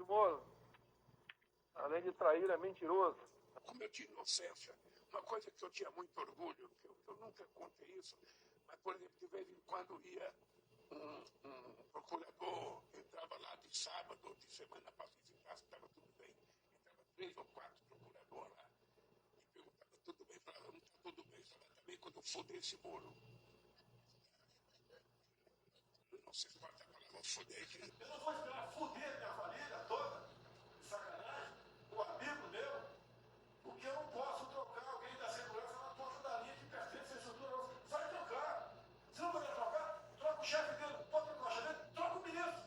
Sérgio Moro, além de trair, é mentiroso. Como eu tinha inocência, uma coisa que eu tinha muito orgulho, que eu nunca contei isso, mas, por exemplo, de vez em quando ia um procurador, entrava lá de sábado, de semana para verificar se estava tudo bem. Entrava 3 ou 4 procuradores lá e perguntava, tudo bem? Falava, não está tudo bem, só também quando eu foder esse Moro. Não sei se pode estar falando foder aqui. Eu não vou esperar foder minha família toda, de sacanagem, o amigo meu, porque eu não posso trocar alguém da segurança na porta da linha que pertence à estrutura. Vai trocar. Se não puder trocar, troca o chefe dele. Pode trocar o chefe dele, troca o ministro.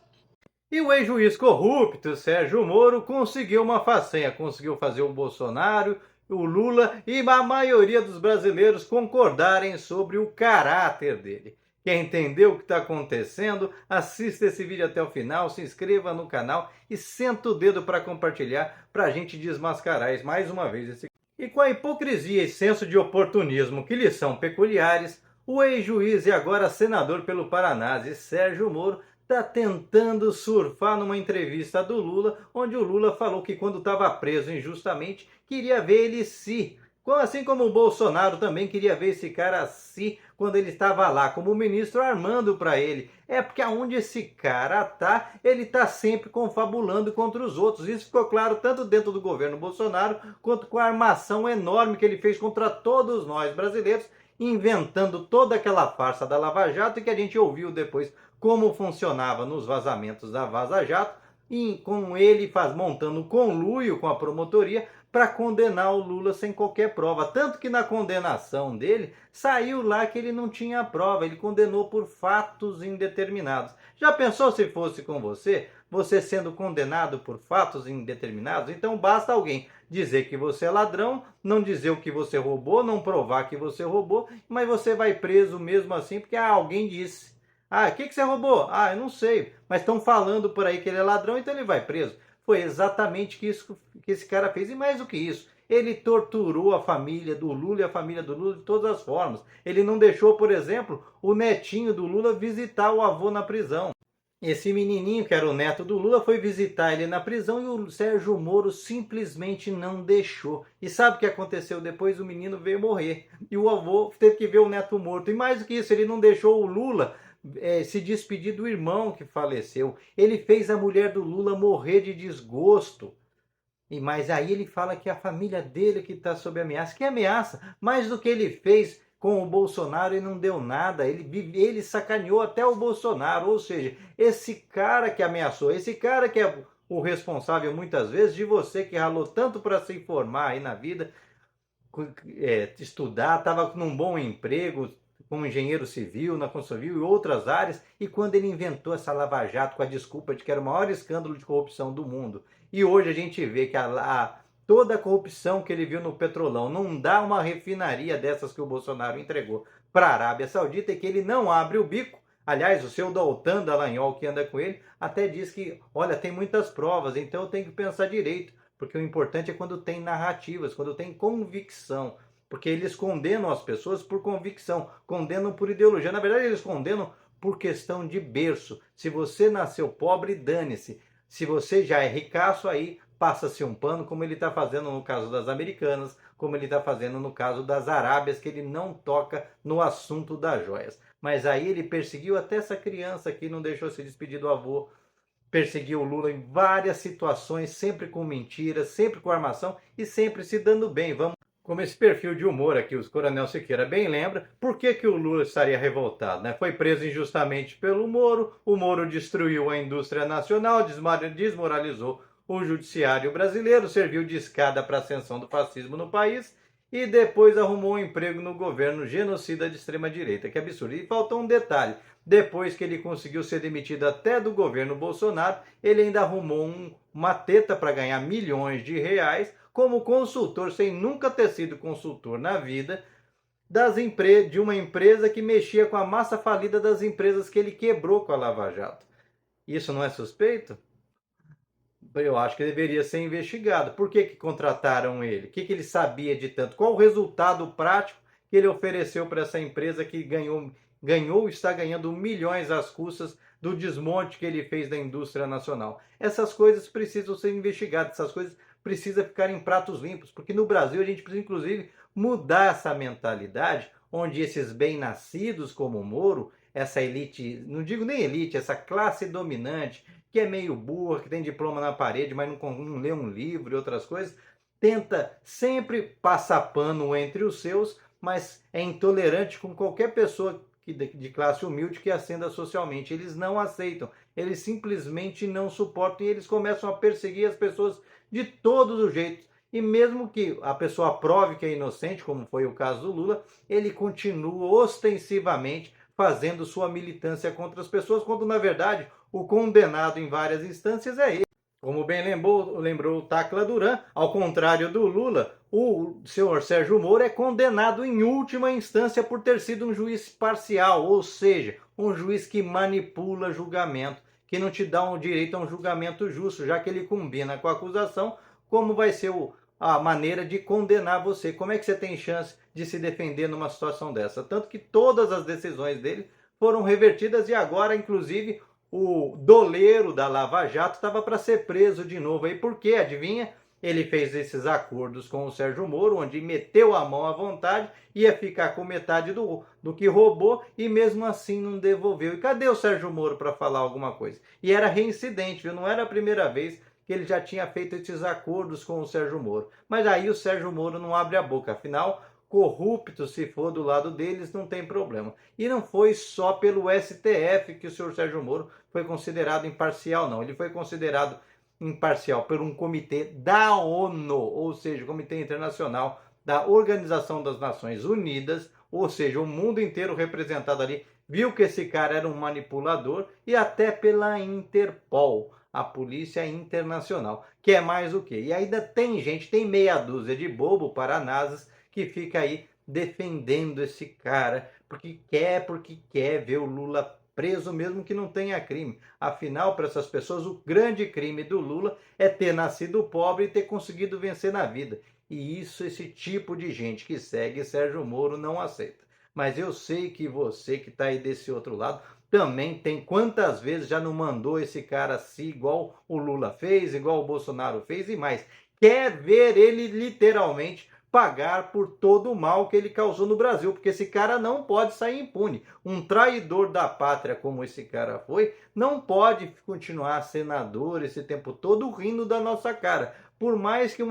E o ex-juiz corrupto Sérgio Moro conseguiu uma façanha, conseguiu fazer o Bolsonaro, o Lula e a maioria dos brasileiros concordarem sobre o caráter dele. Quer entender o que está acontecendo? Assista esse vídeo até o final, se inscreva no canal e senta o dedo para compartilhar, para a gente desmascarar mais uma vez esse. E com a hipocrisia e senso de oportunismo que lhe são peculiares, o ex-juiz e agora senador pelo Paraná, Sérgio Moro, está tentando surfar numa entrevista do Lula, onde o Lula falou que quando estava preso injustamente, queria ver ele se. Assim como o Bolsonaro também queria ver esse cara se quando ele estava lá como ministro armando para ele. É porque aonde esse cara tá, ele tá sempre confabulando contra os outros. Isso ficou claro tanto dentro do governo Bolsonaro, quanto com a armação enorme que ele fez contra todos nós brasileiros, inventando toda aquela farsa da Lava Jato e que a gente ouviu depois como funcionava nos vazamentos da Vaza Jato, e com ele montando conluio com a promotoria para condenar o Lula sem qualquer prova. Tanto que na condenação dele, saiu lá que ele não tinha prova, ele condenou por fatos indeterminados. Já pensou se fosse com você? Você sendo condenado por fatos indeterminados? Então basta alguém dizer que você é ladrão, não dizer o que você roubou, não provar que você roubou, mas você vai preso mesmo assim porque alguém disse. O que você roubou? Eu não sei, mas estão falando por aí que ele é ladrão, então ele vai preso. Foi exatamente isso que esse cara fez, e mais do que isso, ele torturou a família do Lula e a família do Lula de todas as formas. Ele não deixou, por exemplo, o netinho do Lula visitar o avô na prisão. Esse menininho, que era o neto do Lula, foi visitar ele na prisão e o Sérgio Moro simplesmente não deixou. E sabe o que aconteceu depois? O menino veio morrer. E o avô teve que ver o neto morto. E mais do que isso, ele não deixou o Lula se despedir do irmão que faleceu. Ele fez a mulher do Lula morrer de desgosto. Mas aí ele fala que a família dele que está sob ameaça. Que ameaça? Mais do que ele fez com o Bolsonaro e não deu nada. Ele sacaneou até o Bolsonaro. Ou seja, esse cara que ameaçou, esse cara que é o responsável muitas vezes de você que ralou tanto para se informar aí na vida, estudar, estava num bom emprego, como engenheiro civil, na construção civil e outras áreas, e quando ele inventou essa Lava Jato com a desculpa de que era o maior escândalo de corrupção do mundo, e hoje a gente vê que toda a corrupção que ele viu no Petrolão não dá uma refinaria dessas que o Bolsonaro entregou para a Arábia Saudita e que ele não abre o bico. Aliás, o seu Daltan Dallagnol, que anda com ele, até diz que, olha, tem muitas provas, então eu tenho que pensar direito, porque o importante é quando tem narrativas, quando tem convicção. Porque eles condenam as pessoas por convicção, condenam por ideologia. Na verdade, eles condenam por questão de berço. Se você nasceu pobre, dane-se. Se você já é ricaço, aí passa-se um pano, como ele está fazendo no caso das americanas, como ele está fazendo no caso das Arábias, que ele não toca no assunto das joias. Mas aí ele perseguiu até essa criança que não deixou se despedir do avô, perseguiu o Lula em várias situações, sempre com mentiras, sempre com armação e sempre se dando bem. Como esse perfil de humor aqui, os Coronel Siqueira bem lembra, por que o Lula estaria revoltado? Né? Foi preso injustamente pelo Moro, o Moro destruiu a indústria nacional, desmoralizou o judiciário brasileiro, serviu de escada para a ascensão do fascismo no país e depois arrumou um emprego no governo genocida de extrema-direita. Que absurdo. E faltou um detalhe. Depois que ele conseguiu ser demitido até do governo Bolsonaro, ele ainda arrumou uma teta para ganhar milhões de reais como consultor, sem nunca ter sido consultor na vida, de uma empresa que mexia com a massa falida das empresas que ele quebrou com a Lava Jato. Isso não é suspeito? Eu acho que deveria ser investigado. Por que contrataram ele? O que ele sabia de tanto? Qual o resultado prático que ele ofereceu para essa empresa que ganhou e está ganhando milhões às custas do desmonte que ele fez da indústria nacional. Essas coisas precisam ser investigadas, essas coisas precisam ficar em pratos limpos, porque no Brasil a gente precisa, inclusive, mudar essa mentalidade, onde esses bem-nascidos como o Moro, essa elite, não digo nem elite, essa classe dominante, que é meio burra, que tem diploma na parede, mas não lê um livro e outras coisas, tenta sempre passar pano entre os seus, mas é intolerante com qualquer pessoa de classe humilde que ascenda socialmente. Eles não aceitam, eles simplesmente não suportam e eles começam a perseguir as pessoas de todos os jeitos. E mesmo que a pessoa prove que é inocente, como foi o caso do Lula, ele continua ostensivamente fazendo sua militância contra as pessoas, quando na verdade o condenado em várias instâncias é ele. Como bem lembrou o Tacla Duran, ao contrário do Lula, o senhor Sérgio Moro é condenado em última instância por ter sido um juiz parcial, ou seja, um juiz que manipula julgamento, que não te dá um direito a um julgamento justo, já que ele combina com a acusação como vai ser a maneira de condenar você. Como é que você tem chance de se defender numa situação dessa? Tanto que todas as decisões dele foram revertidas e agora, inclusive, o doleiro da Lava Jato estava para ser preso de novo. Aí por quê? Adivinha? Ele fez esses acordos com o Sérgio Moro, onde meteu a mão à vontade, ia ficar com metade do que roubou e mesmo assim não devolveu. E cadê o Sérgio Moro para falar alguma coisa? E era reincidente, viu? Não era a primeira vez que ele já tinha feito esses acordos com o Sérgio Moro. Mas aí o Sérgio Moro não abre a boca, afinal, corrupto, se for do lado deles, não tem problema. E não foi só pelo STF que o senhor Sérgio Moro foi considerado imparcial, não. Ele foi considerado imparcial por um comitê da ONU, ou seja, o Comitê Internacional da Organização das Nações Unidas, ou seja, o mundo inteiro representado ali, viu que esse cara era um manipulador, e até pela Interpol, a Polícia Internacional, que é mais o quê? E ainda tem gente, tem meia dúzia de bobo paranasas que fica aí defendendo esse cara, porque quer ver o Lula preso mesmo que não tenha crime. Afinal, para essas pessoas, o grande crime do Lula é ter nascido pobre e ter conseguido vencer na vida. E isso, esse tipo de gente que segue Sérgio Moro não aceita. Mas eu sei que você que está aí desse outro lado também tem. Quantas vezes já não mandou esse cara assim, igual o Lula fez, igual o Bolsonaro fez e mais. Quer ver ele literalmente pagar por todo o mal que ele causou no Brasil, porque esse cara não pode sair impune. Um traidor da pátria como esse cara foi, não pode continuar senador esse tempo todo rindo da nossa cara. Por mais que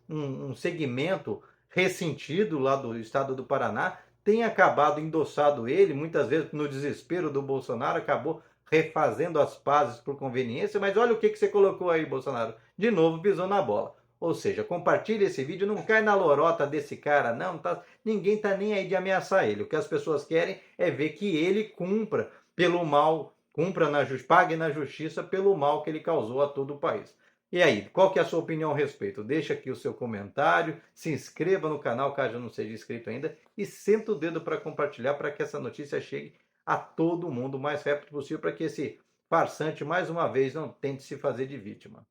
um segmento ressentido lá do estado do Paraná tenha acabado endossado ele, muitas vezes no desespero do Bolsonaro, acabou refazendo as pazes por conveniência, mas olha o que você colocou aí, Bolsonaro. De novo pisou na bola. Ou seja, compartilhe esse vídeo, não cai na lorota desse cara, não, ninguém tá nem aí de ameaçar ele. O que as pessoas querem é ver que ele cumpra pelo mal, pague na justiça pelo mal que ele causou a todo o país. E aí, qual que é a sua opinião a respeito? Deixa aqui o seu comentário, se inscreva no canal caso não seja inscrito ainda e senta o dedo para compartilhar para que essa notícia chegue a todo mundo o mais rápido possível para que esse farsante mais uma vez não tente se fazer de vítima.